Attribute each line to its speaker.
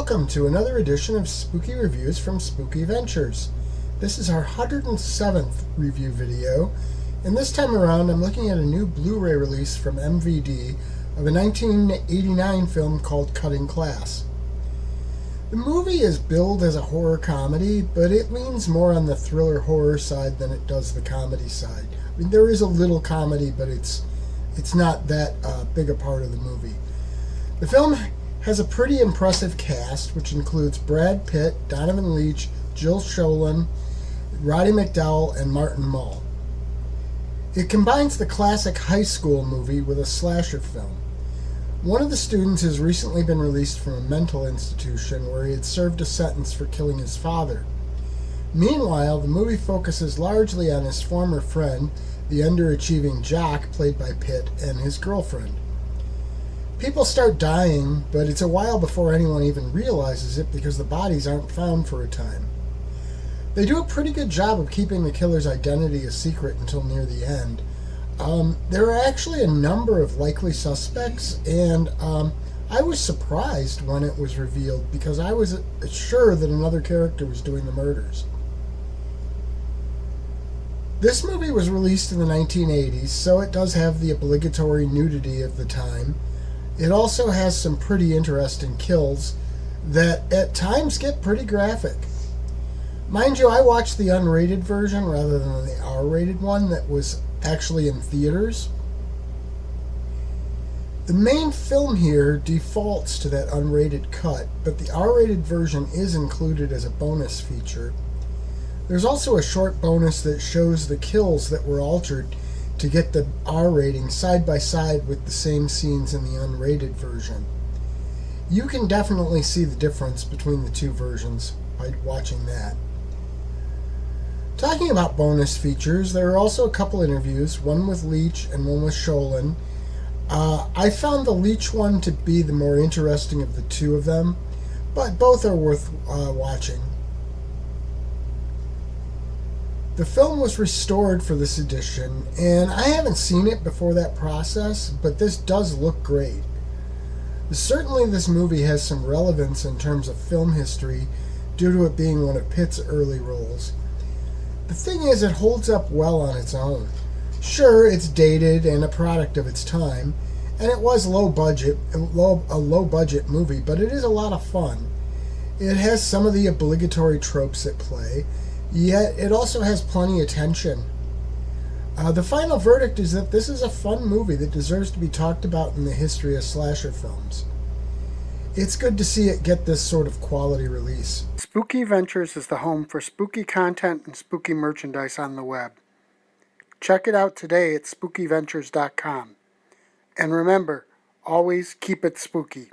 Speaker 1: Welcome to another edition of Spooky Reviews from Spooky Ventures. This is our 107th review video, and this time around I'm looking at a new Blu-ray release from MVD of a 1989 film called Cutting Class. The movie is billed as a horror comedy, but it leans more on the thriller horror side than it does the comedy side. I mean, there is a little comedy, but it's not that big a part of the movie. The film has a pretty impressive cast, which includes Brad Pitt, Donovan Leitch, Jill Schoelen, Roddy McDowall, and Martin Mull. It combines the classic high school movie with a slasher film. One of the students has recently been released from a mental institution where he had served a sentence for killing his father. Meanwhile, the movie focuses largely on his former friend, the underachieving jock played by Pitt, and his girlfriend. People start dying, but it's a while before anyone even realizes it because the bodies aren't found for a time. They do a pretty good job of keeping the killer's identity a secret until near the end. There are actually a number of likely suspects, and I was surprised when it was revealed because I was sure that another character was doing the murders. This movie was released in the 1980s, so it does have the obligatory nudity of the time. It also has some pretty interesting kills that at times get pretty graphic. Mind you, I watched the unrated version rather than the R-rated one that was actually in theaters. The main film here defaults to that unrated cut, but the R-rated version is included as a bonus feature. There's also a short bonus that shows the kills that were altered to get the R rating side by side with the same scenes in the unrated version. You can definitely see the difference between the two versions by watching that. Talking about bonus features, there are also a couple interviews, one with Leitch and one with Schoelen. I found the Leitch one to be the more interesting of the two of them, but both are worth watching. The film was restored for this edition, and I haven't seen it before that process, but this does look great. Certainly this movie has some relevance in terms of film history due to it being one of Pitt's early roles. The thing is, it holds up well on its own. Sure, it's dated and a product of its time, and it was a low budget movie, but it is a lot of fun. It has some of the obligatory tropes at play, yet it also has plenty of tension. The final verdict is that this is a fun movie that deserves to be talked about in the history of slasher films. It's good to see it get this sort of quality release. Spooky Ventures is the home for spooky content and spooky merchandise on the web. Check it out today at spookyventures.com. And remember, always keep it spooky.